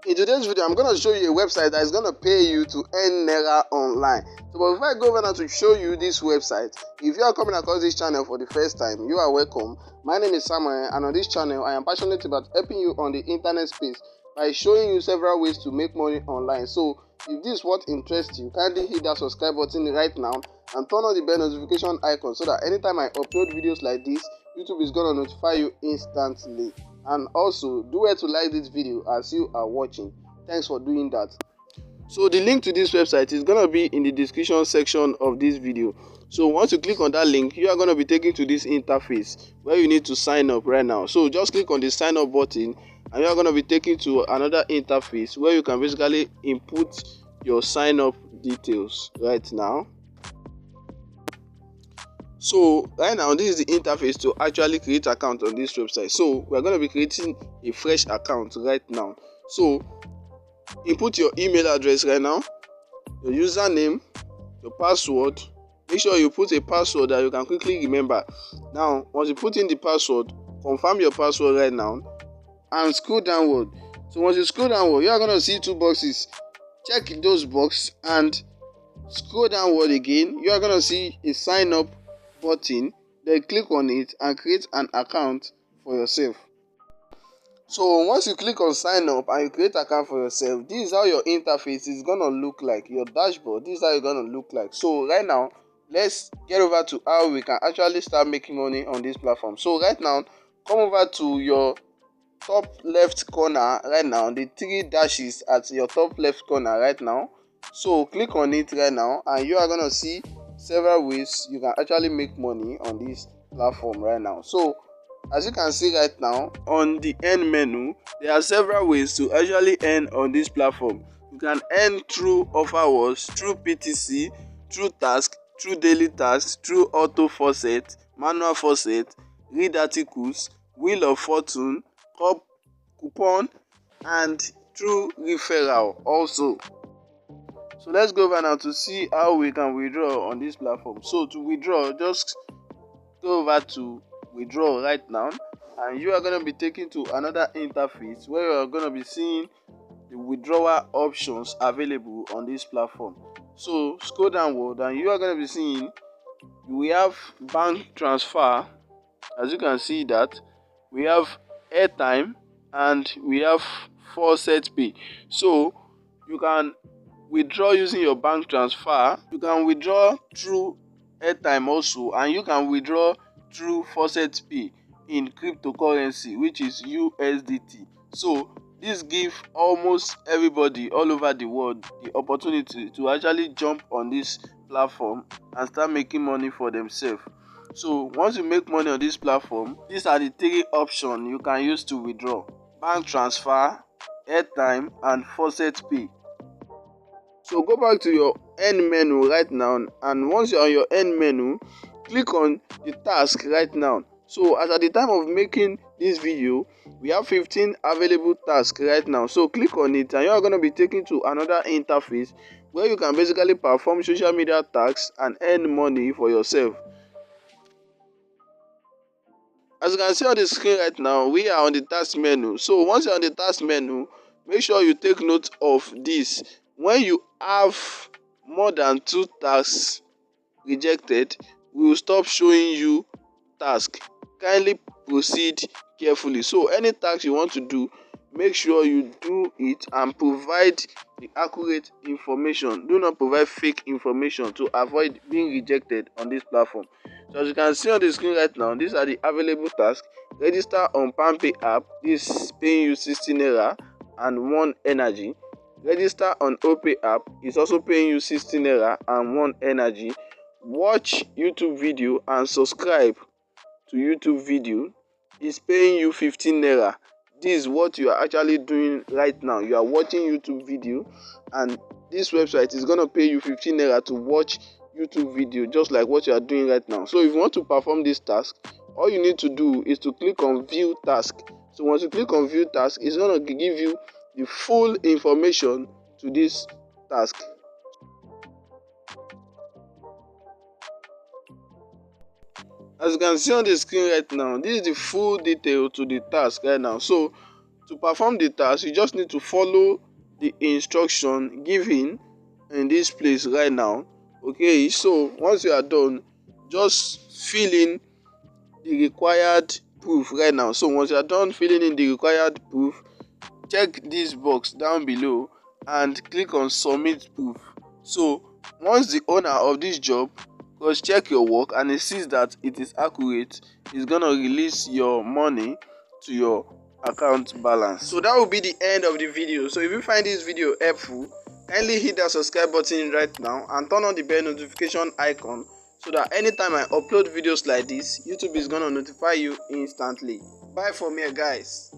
In today's video, I'm going to show you a website that is going to pay you to earn Naira online. So, but before I go over now to show you this website, if you are coming across this channel for the first time, you are welcome. My name is Samuel, and on this channel, I am passionate about helping you on the internet space by showing you several ways to make money online. So, if this is what interests you, kindly hit that subscribe button right now and turn on the bell notification icon so that anytime I upload videos like this, YouTube is going to notify you instantly. And also do well to like this video as you are watching. Thanks for doing that. So the link to this website is going to be in the description section of this video. So once you click on that link, you are going to be taken to this interface where you need to sign up right now. So just click on the sign up button and you are going to be taken to another interface where you can basically input your sign up details right now. So right now, this is the interface to actually create an account on this website. So we're going to be creating a fresh account right now. So input your email address right now, your username, your password. Make sure you put a password that you can quickly remember. Now once you put in the password, confirm your password right now and scroll downward. So once you scroll downward, you are going to see two boxes. Check those boxes and scroll downward again. You are going to see a sign up button. Then click on it and create an account for yourself. So once you click on sign up and you create an account for yourself, this is how your interface is gonna look like. Your dashboard, this is how it's gonna look like. So right now, let's get over to how we can actually start making money on this platform. So right now, come over to your top left corner right now, the three dashes at your top left corner right now. So click on it right now and you are gonna see several ways you can actually make money on this platform right now. So as you can see right now on the earn menu, there are several ways to actually earn on this platform. You can earn through offer awards, through PTC, through task, through daily tasks, through auto faucet, manual faucet, read articles, wheel of fortune, coupon, and through referral also. So let's go over now to see how we can withdraw on this platform. So to withdraw, just go over to withdraw right now and you are going to be taken to another interface where you are going to be seeing the withdrawal options available on this platform. So scroll downward and you are going to be seeing we have bank transfer. As you can see that we have airtime and we have faucet pay. So you can withdraw using your bank transfer, you can withdraw through airtime also, and you can withdraw through faucet pay in cryptocurrency, which is USDT. So this gives almost everybody all over the world the opportunity to actually jump on this platform and start making money for themselves. So once you make money on this platform, these are the three options you can use to withdraw: bank transfer, airtime, and faucet pay. So go back to your earn menu right now, and once you're on your earn menu, click on the task right now. So as at the time of making this video, we have 15 available tasks right now. So click on it and you are going to be taken to another interface where you can basically perform social media tasks and earn money for yourself. As you can see on the screen right now, we are on the task menu. So once you're on the task menu, make sure you take note of this. When you have more than 2 tasks rejected, we will stop showing you task. Kindly proceed carefully. So any task you want to do, make sure you do it and provide the accurate information. Do not provide fake information to avoid being rejected on this platform. So as you can see on the screen right now, these are the available tasks. Register on PalmPay app. This is paying you 60 naira and 1 energy. Register on OPay app is also paying you 60 naira and 1 energy. Watch YouTube video and subscribe to YouTube video is paying you 15 naira. This is what you are actually doing right now. You are watching YouTube video and this website is going to pay you 15 naira to watch YouTube video, just like what you are doing right now. So if you want to perform this task, all you need to do is to click on view task. So once you click on view task, it's going to give you the full information to this task. As you can see on the screen right now, this is the full detail to the task right now. So To perform the task, you just need to follow the instruction given in this place right now. Okay, so once you are done, just fill in the required proof right now. So once you are done filling in the required proof, check this box down below and click on submit proof. So once the owner of this job cross check your work and it sees that it is accurate, it's gonna release your money to your account balance. So that will be the end of the video. So if you find this video helpful, kindly hit that subscribe button right now and turn on the bell notification icon so that anytime I upload videos like this, YouTube is gonna notify you instantly. Bye from here, guys.